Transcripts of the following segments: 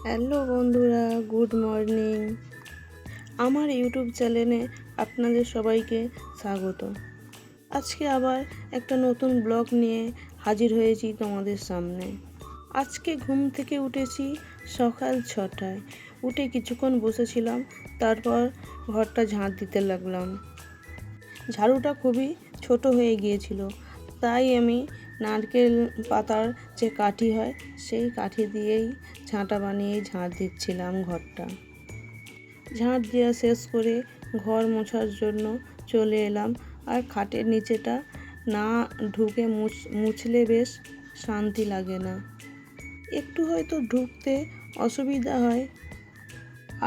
Hello বন্ধুরা, good morning. আমার YouTube চ্যানেলে আপনাদের সবাইকে স্বাগত। আজকে আবার একটা নতুন ব্লগ নিয়ে হাজির হয়েছি তোমাদের সামনে। আজকে ঘুম থেকে উঠেছি সকাল 6টায়। উঠে কিছুক্ষণ বসেছিলাম, তারপর ঘরটা ঝাঁট দিতে লাগলাম। ঝাড়ুটা খুবই ছোট হয়ে গিয়েছিল, তাই আমি নারকেল পাতার যে কাঠি হয় সেই কাঠি দিয়েই ঝাঁটা বানিয়ে ঝাঁট দিচ্ছিলাম ঘরটা। ঝাঁট দেওয়া শেষ করে ঘর মোছার জন্য চলে এলাম। আর খাটের নিচেটা না ঢুকে মুছলে বেশ শান্তি লাগে না, একটু হয়তো ঢুকতে অসুবিধা হয়।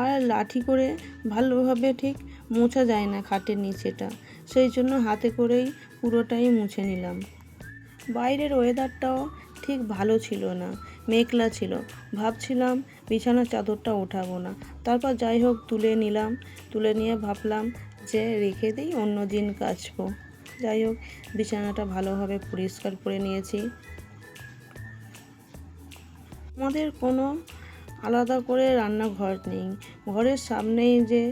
আর লাঠি করে ভালোভাবে ঠিক মোছা যায় না খাটের নিচেটা, সেই জন্য হাতে করেই পুরোটাই মুছে নিলাম। বাইরের ওয়েদারটাও ঠিক ভালো ছিল না, মেঘলা ছিল। ভাবছিলাম বিছানার চাদরটা ওঠাবো না, তারপর যাই হোক তুলে নিলাম। তুলে নিয়ে ভাবলাম যে রেখে দিই, অন্য দিন কাচবো। যাই হোক বিছানাটা ভালোভাবে পরিষ্কার করে নিয়েছি। আমাদের কোনো আলাদা করে রান্নাঘর নেই। ঘরের সামনেই যে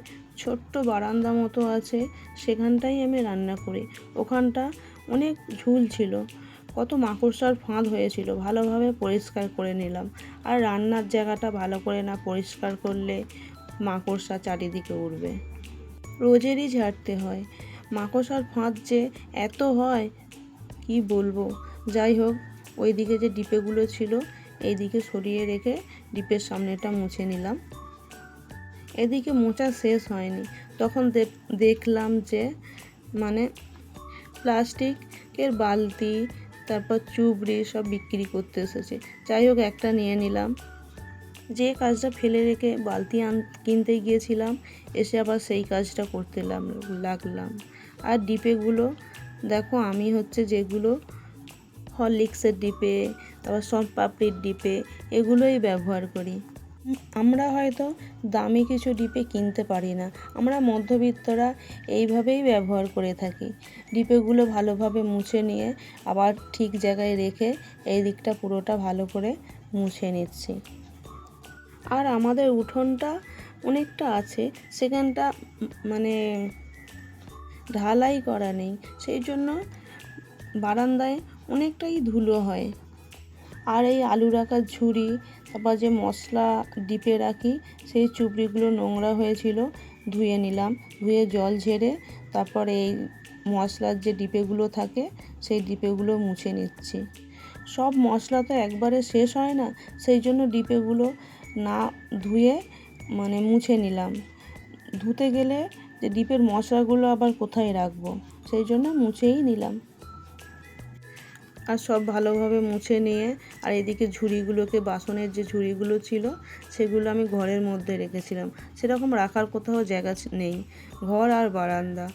ছোট্ট বারান্দা মতো আছে, সেখানটাই আমি রান্না করি। ওখানটা অনেক ঝুল ছিল, কত মাকড়সার ফাঁদ হয়েছিল, ভালোভাবে পরিষ্কার করে নিলাম। আর রান্নার জায়গাটা ভালো করে না পরিষ্কার করলে মাকড়সা চারিদিকে উড়বে। রোজেরই ঝাড়তে হয়। মাকড়সার ফাঁদ যে এত হয় কি বলবো। যাই হোক ওইদিকে যে ডিপেগুলো ছিল এইদিকে সরিয়ে রেখে ডিপের সামনেটা মুছে নিলাম। এদিকে মোছা শেষ হয়নি, তখন দেখলাম যে প্লাস্টিকের বালতি, তারপর চুবড়ি সব বিক্রি করতে এসেছে। যাই হোক একটা নিয়ে নিলাম। যে কাজটা ফেলে রেখে বালতি কিনতে গিয়েছিলাম, এসে আবার সেই কাজটা করতে লাগলাম। আর ডিপেগুলো দেখো, আমি যেগুলো হরলিক্সের ডিপে, তারপর সোনপাপড়ির ডিপে, এগুলোই ব্যবহার করি। আমরা হয়তো দামি কিছু ডিপে কিনতে পারি না, আমরা মধ্যবিত্তরা এইভাবেই ব্যবহার করে থাকি। ডিপেগুলো ভালোভাবে মুছে নিয়ে আবার ঠিক জায়গায় রেখে এই দিকটা পুরোটা ভালো করে মুছে নিচ্ছি। আর আমাদের উঠোনটা অনেকটা আছে, সেখানটা ঢালাই করা নেই, সেই জন্য বারান্দায় অনেকটাই ধুলো হয়। আর এই আলু রাখার ঝুড়ি, তারপর যে মশলা ডিপে রাখি সেই চুবড়িগুলো নোংরা হয়েছিল, ধুয়ে নিলাম। ধুয়ে জল ঝেড়ে তারপর এই মশলার যে ডিপেগুলো থাকে সেই ডিপেগুলো মুছে নিচ্ছি। সব মশলা তো একবারে শেষ হয় না, সেই জন্য ডিপেগুলো না ধুয়ে মুছে নিলাম। ধুতে গেলে যে ডিপের মশলাগুলো আবার কোথায় রাখবো, সেই জন্য মুছেই নিলাম। আর সব ভালোভাবে মুছে নিয়ে আর এদিকে ঝুড়িগুলোকে, বাসনের যে ঝুড়িগুলো ছিল সেগুলো আমি ঘরের মধ্যে রেখেছিলাম, সেরকম রাখার কোথাও জায়গা নেই, ঘর আর বারান্দা।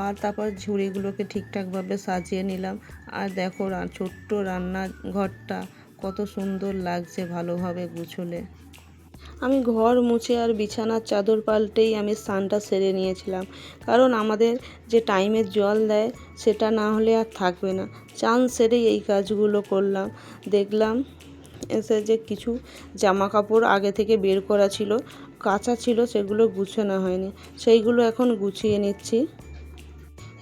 আর তারপর ঝুড়িগুলোকে ঠিকঠাকভাবে সাজিয়ে নিলাম। আর দেখো ছোট্ট রান্নাঘরটা কত সুন্দর লাগছে ভালোভাবে গুছলে। আমি ঘর মুছে আর বিছানার চাদর পাল্টেই আমি স্নানটা সেরে নিয়েছিলাম, কারণ আমাদের যে টাইমের জল দেয় সেটা না হলে আর থাকবে না। চান সেরেই এই কাজগুলো করলাম। দেখলাম এসে যে কিছু জামা কাপড় আগে থেকে বের করা ছিল, কাঁচা ছিল, সেগুলো গুছানো হয়নি, সেইগুলো এখন গুছিয়ে নিচ্ছি।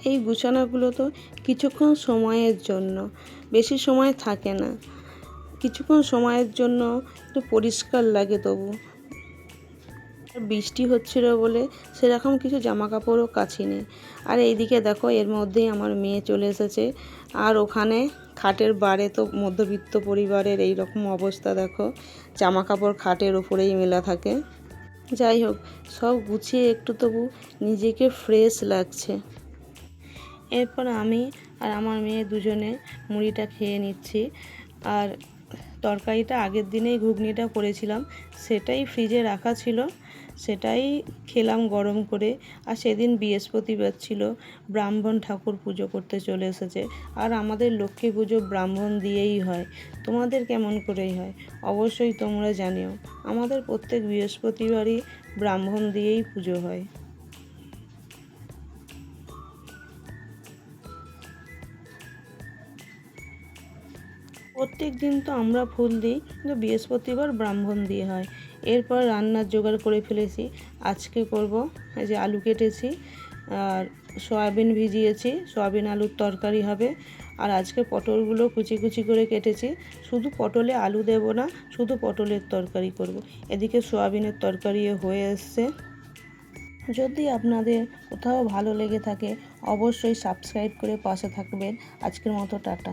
এই গুছানোগুলো তো কিছুক্ষণ সময়ের জন্য, বেশি সময় থাকে না, কিছুক্ষণ সময়ের জন্য একটু পরিষ্কার লাগে। তবু বৃষ্টি হচ্ছিল বলে সেরকম কিছু জামা কাপড়ও কাচিনি। আর এইদিকে দেখো, এর মধ্যেই আমার মেয়ে চলে এসেছে। আর ওখানে খাটের বারে তো মধ্যবিত্ত পরিবারের এই রকম অবস্থা, দেখো জামা কাপড় খাটের ওপরেই মেলা থাকে। যাই হোক সব গুছিয়ে একটু তবু নিজেকে ফ্রেশ লাগছে। এরপর আমি আর আমার মেয়ে দুজনে মুড়িটা খেয়ে নিচ্ছি। আর তরকারিটা আগের দিনেই ঘুগনিটা করেছিলাম, সেটাই ফ্রিজে রাখা ছিল, সেটাই খেলাম গরম করে। আর সেদিন বৃহস্পতিবার ছিল, ব্রাহ্মণ ঠাকুর পুজো করতে চলে এসেছে। আর আমাদের লক্ষ্মী পুজো ব্রাহ্মণ দিয়েই হয়। তোমাদের কেমন করেই হয় অবশ্যই তোমরা জানিও। আমাদের প্রত্যেক বৃহস্পতিবারই ব্রাহ্মণ দিয়েই পুজো হয়। প্রত্যেক দিন তো আমরা ফুল দিই, কিন্তু বৃহস্পতিবার ব্রাহ্মণ দিয়ে হয়। এরপর রান্নার জোগাড় করে ফেলেছি। আজকে করব এই যে আলু কেটেছি আর সয়াবিন ভিজিয়েছি, সয়াবিন আলুর তরকারি হবে। আর আজকে পটলগুলো কুচি কুচি করে কেটেছি, শুধু পটলে আলু দেব না, শুধু পটলের তরকারি করব। এদিকে সয়াবিনের তরকারি হয়ে এসছে। যদি আপনাদের কোথাও ভালো লেগে থাকে অবশ্যই সাবস্ক্রাইব করে পাশে থাকবেন। আজকের মতো টাটা।